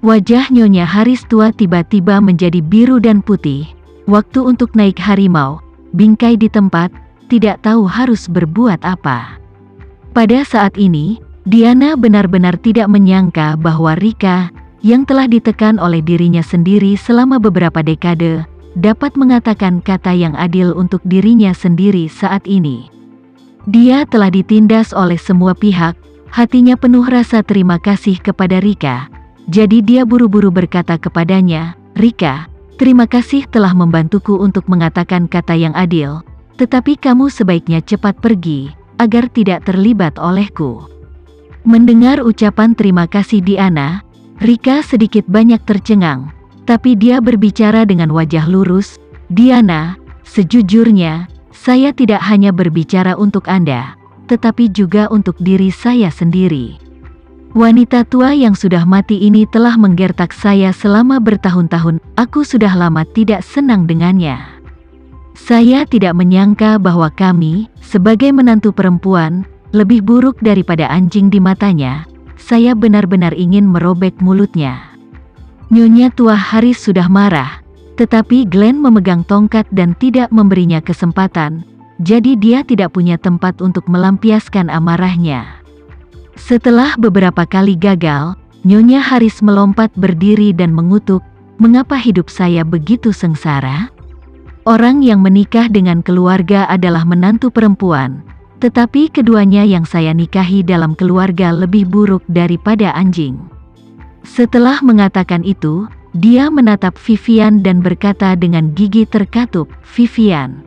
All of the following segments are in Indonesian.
Wajah Nyonya Haris tua tiba-tiba menjadi biru dan putih. Waktu untuk naik harimau, bingkai di tempat, tidak tahu harus berbuat apa. Pada saat ini, Diana benar-benar tidak menyangka bahwa Rika, yang telah ditekan oleh dirinya sendiri selama beberapa dekade, dapat mengatakan kata yang adil untuk dirinya sendiri saat ini. Dia telah ditindas oleh semua pihak, hatinya penuh rasa terima kasih kepada Rika. Jadi dia buru-buru berkata kepadanya, "Rika, terima kasih telah membantuku untuk mengatakan kata yang adil, tetapi kamu sebaiknya cepat pergi, agar tidak terlibat olehku." Mendengar ucapan terima kasih Diana, Rika sedikit banyak tercengang, tapi dia berbicara dengan wajah lurus, "Diana, sejujurnya, saya tidak hanya berbicara untuk Anda, tetapi juga untuk diri saya sendiri. Wanita tua yang sudah mati ini telah menggertak saya selama bertahun-tahun, aku sudah lama tidak senang dengannya. Saya tidak menyangka bahwa kami, sebagai menantu perempuan, lebih buruk daripada anjing di matanya. Saya benar-benar ingin merobek mulutnya." Nyonya tua Haris sudah marah, tetapi Glenn memegang tongkat dan tidak memberinya kesempatan, jadi dia tidak punya tempat untuk melampiaskan amarahnya. Setelah beberapa kali gagal, Nyonya Haris melompat berdiri dan mengutuk, "Mengapa hidup saya begitu sengsara? Orang yang menikah dengan keluarga adalah menantu perempuan, tetapi keduanya yang saya nikahi dalam keluarga lebih buruk daripada anjing." Setelah mengatakan itu, dia menatap Vivian dan berkata dengan gigi terkatup, "Vivian,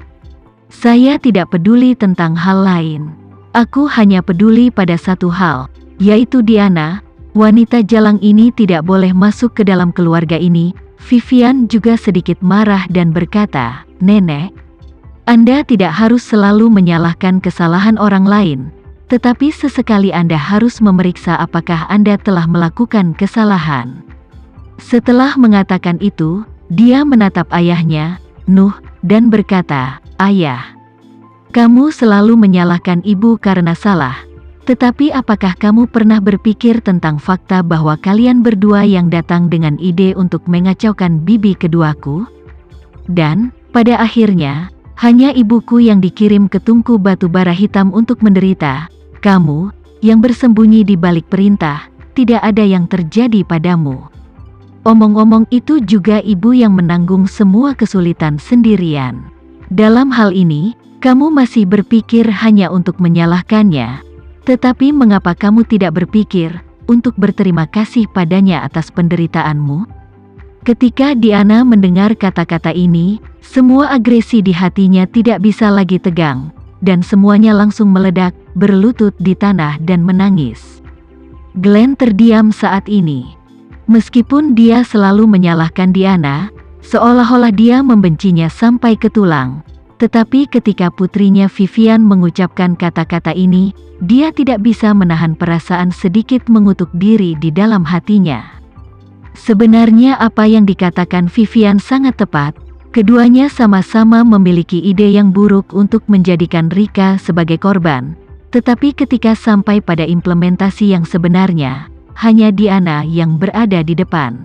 saya tidak peduli tentang hal lain. Aku hanya peduli pada satu hal, yaitu Diana, wanita jalang ini tidak boleh masuk ke dalam keluarga ini." Vivian juga sedikit marah dan berkata, "Nenek, Anda tidak harus selalu menyalahkan kesalahan orang lain, tetapi sesekali Anda harus memeriksa apakah Anda telah melakukan kesalahan." Setelah mengatakan itu, dia menatap ayahnya, Nuh, dan berkata, "Ayah, kamu selalu menyalahkan ibu karena salah, tetapi apakah kamu pernah berpikir tentang fakta bahwa kalian berdua yang datang dengan ide untuk mengacaukan bibi keduaku? Dan, pada akhirnya, hanya ibuku yang dikirim ke tungku batu bara hitam untuk menderita. Kamu, yang bersembunyi di balik perintah, tidak ada yang terjadi padamu. Omong-omong itu juga ibu yang menanggung semua kesulitan sendirian. Dalam hal ini, kamu masih berpikir hanya untuk menyalahkannya. Tetapi mengapa kamu tidak berpikir untuk berterima kasih padanya atas penderitaanmu?" Ketika Diana mendengar kata-kata ini, semua agresi di hatinya tidak bisa lagi tegang, dan semuanya langsung meledak, berlutut di tanah dan menangis. Glenn terdiam saat ini. Meskipun dia selalu menyalahkan Diana, seolah-olah dia membencinya sampai ke tulang. Tetapi ketika putrinya Vivian mengucapkan kata-kata ini, dia tidak bisa menahan perasaan sedikit mengutuk diri di dalam hatinya. Sebenarnya apa yang dikatakan Vivian sangat tepat. Keduanya sama-sama memiliki ide yang buruk untuk menjadikan Rika sebagai korban. Tetapi ketika sampai pada implementasi yang sebenarnya, hanya Diana yang berada di depan.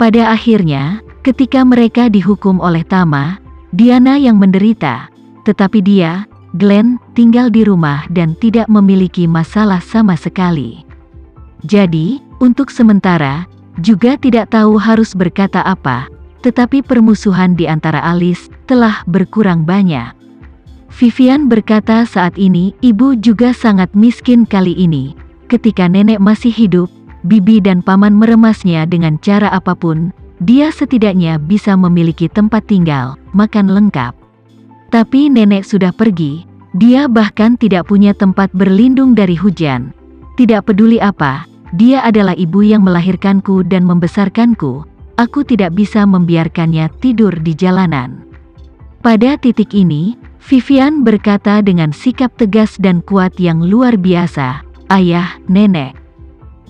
Pada akhirnya, ketika mereka dihukum oleh Tama, Diana yang menderita, tetapi dia, Glenn, tinggal di rumah dan tidak memiliki masalah sama sekali. Jadi, untuk sementara, juga tidak tahu harus berkata apa, tetapi permusuhan di antara Alice telah berkurang banyak. Vivian berkata saat ini ibu juga sangat miskin kali ini. Ketika nenek masih hidup, bibi dan paman meremasnya dengan cara apapun, dia setidaknya bisa memiliki tempat tinggal, makan lengkap. Tapi nenek sudah pergi, dia bahkan tidak punya tempat berlindung dari hujan. Tidak peduli apa, dia adalah ibu yang melahirkanku dan membesarkanku, aku tidak bisa membiarkannya tidur di jalanan. Pada titik ini, Vivian berkata dengan sikap tegas dan kuat yang luar biasa, "Ayah, nenek,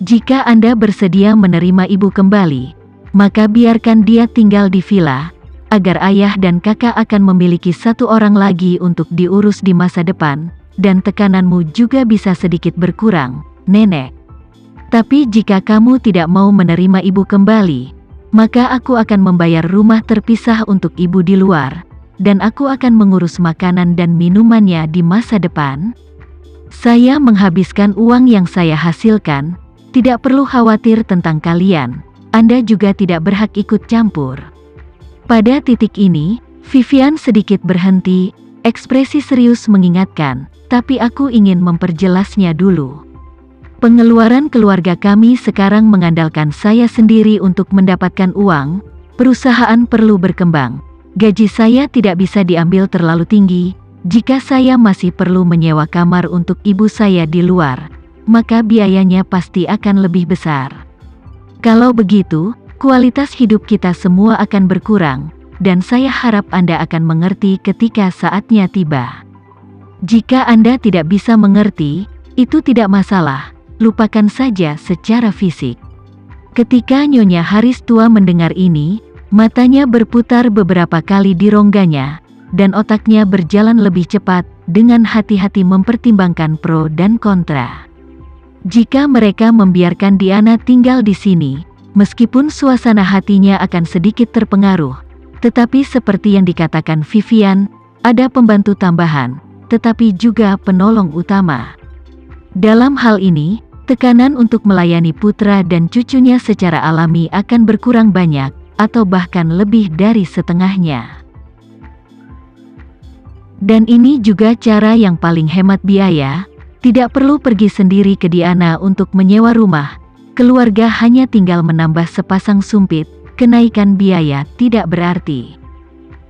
jika Anda bersedia menerima ibu kembali, maka biarkan dia tinggal di villa, agar ayah dan kakak akan memiliki satu orang lagi untuk diurus di masa depan, dan tekananmu juga bisa sedikit berkurang, nenek." Tetapi jika kamu tidak mau menerima ibu kembali, maka aku akan membayar rumah terpisah untuk ibu di luar, dan aku akan mengurus makanan dan minumannya di masa depan. Saya menghabiskan uang yang saya hasilkan, tidak perlu khawatir tentang kalian, Anda juga tidak berhak ikut campur. Pada titik ini, Vivian sedikit berhenti, ekspresi serius mengingatkan, tapi aku ingin memperjelasnya dulu. Pengeluaran keluarga kami sekarang mengandalkan saya sendiri untuk mendapatkan uang, perusahaan perlu berkembang, gaji saya tidak bisa diambil terlalu tinggi, jika saya masih perlu menyewa kamar untuk ibu saya di luar, maka biayanya pasti akan lebih besar. Kalau begitu, kualitas hidup kita semua akan berkurang, dan saya harap Anda akan mengerti ketika saatnya tiba. Jika Anda tidak bisa mengerti, itu tidak masalah. Lupakan saja secara fisik. Ketika Nyonya Haris tua mendengar ini, matanya berputar beberapa kali di rongganya, dan otaknya berjalan lebih cepat, dengan hati-hati mempertimbangkan pro dan kontra. Jika mereka membiarkan Diana tinggal di sini, meskipun suasana hatinya akan sedikit terpengaruh, tetapi seperti yang dikatakan Vivian, ada pembantu tambahan, tetapi juga penolong utama. Dalam hal ini, tekanan untuk melayani putra dan cucunya secara alami akan berkurang banyak, atau bahkan lebih dari setengahnya. Dan ini juga cara yang paling hemat biaya, tidak perlu pergi sendiri ke Diana untuk menyewa rumah, keluarga hanya tinggal menambah sepasang sumpit, kenaikan biaya tidak berarti.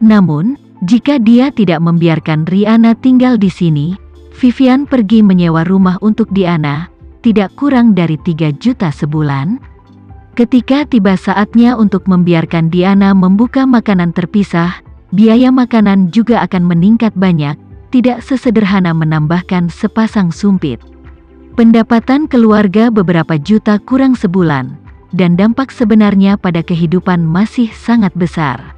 Namun, jika dia tidak membiarkan Riana tinggal di sini, Vivian pergi menyewa rumah untuk Diana, tidak kurang dari 3 juta sebulan. Ketika tiba saatnya untuk membiarkan Diana membuka makanan terpisah, biaya makanan juga akan meningkat banyak, tidak sesederhana menambahkan sepasang sumpit. Pendapatan keluarga beberapa juta kurang sebulan, dan dampak sebenarnya pada kehidupan masih sangat besar.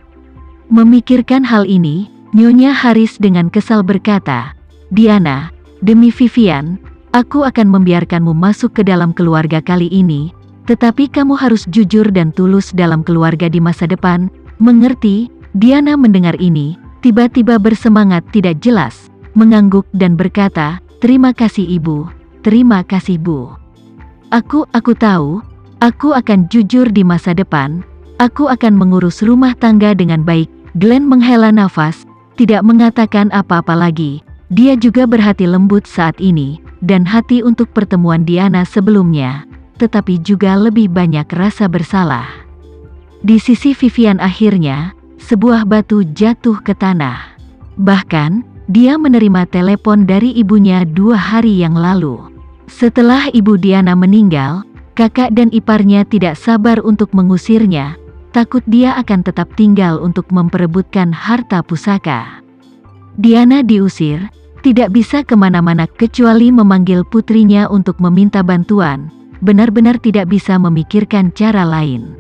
Memikirkan hal ini, Nyonya Haris dengan kesal berkata, "Diana, demi Vivian, aku akan membiarkanmu masuk ke dalam keluarga kali ini, tetapi kamu harus jujur dan tulus dalam keluarga di masa depan, mengerti?" Diana mendengar ini, tiba-tiba bersemangat tidak jelas, mengangguk dan berkata, "Terima kasih Ibu, terima kasih Bu. Aku tahu, aku akan jujur di masa depan, aku akan mengurus rumah tangga dengan baik." Glenn menghela nafas, tidak mengatakan apa-apa lagi. Dia juga berhati lembut saat ini, dan hati untuk pertemuan Diana sebelumnya, tetapi juga lebih banyak rasa bersalah. Di sisi Vivian akhirnya, sebuah batu jatuh ke tanah. Bahkan, dia menerima telepon dari ibunya 2 hari yang lalu. Setelah ibu Diana meninggal, kakak dan iparnya tidak sabar untuk mengusirnya, takut dia akan tetap tinggal untuk memperebutkan harta pusaka. Diana diusir, tidak bisa kemana-mana kecuali memanggil putrinya untuk meminta bantuan, benar-benar tidak bisa memikirkan cara lain.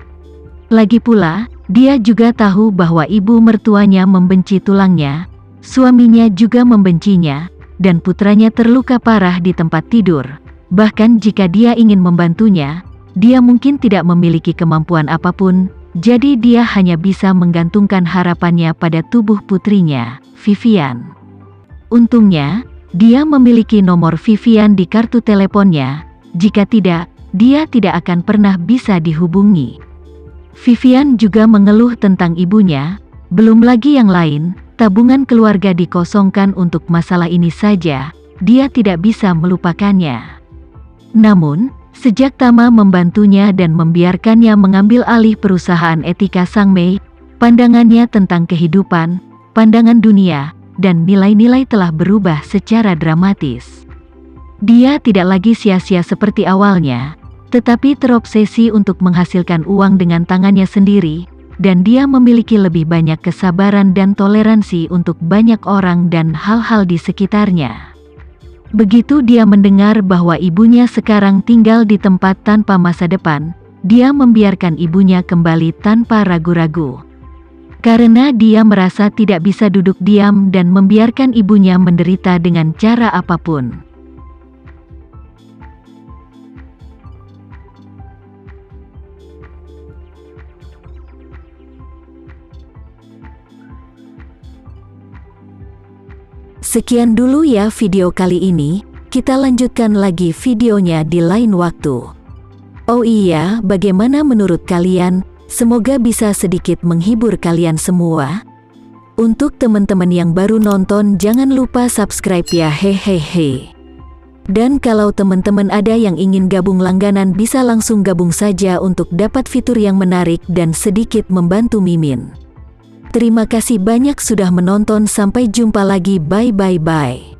Lagi pula, dia juga tahu bahwa ibu mertuanya membenci tulangnya, suaminya juga membencinya, dan putranya terluka parah di tempat tidur. Bahkan jika dia ingin membantunya, dia mungkin tidak memiliki kemampuan apapun, jadi dia hanya bisa menggantungkan harapannya pada tubuh putrinya, Vivian. Untungnya, dia memiliki nomor Vivian di kartu teleponnya, jika tidak, dia tidak akan pernah bisa dihubungi. Vivian juga mengeluh tentang ibunya, belum lagi yang lain, tabungan keluarga dikosongkan untuk masalah ini saja, dia tidak bisa melupakannya. Namun, sejak Tama membantunya dan membiarkannya mengambil alih perusahaan etika Sang Mei, pandangannya tentang kehidupan, pandangan dunia, dan nilai-nilai telah berubah secara dramatis. Dia tidak lagi sia-sia seperti awalnya, tetapi terobsesi untuk menghasilkan uang dengan tangannya sendiri, dan dia memiliki lebih banyak kesabaran dan toleransi untuk banyak orang dan hal-hal di sekitarnya. Begitu dia mendengar bahwa ibunya sekarang tinggal di tempat tanpa masa depan, dia membiarkan ibunya kembali tanpa ragu-ragu. Karena dia merasa tidak bisa duduk diam dan membiarkan ibunya menderita dengan cara apapun. Sekian dulu ya video kali ini, kita lanjutkan lagi videonya di lain waktu. Oh iya, bagaimana menurut kalian? Semoga bisa sedikit menghibur kalian semua. Untuk teman-teman yang baru nonton, jangan lupa subscribe ya, hehehe. Dan kalau teman-teman ada yang ingin gabung langganan, bisa langsung gabung saja untuk dapat fitur yang menarik dan sedikit membantu Mimin. Terima kasih banyak sudah menonton, sampai jumpa lagi, bye bye bye.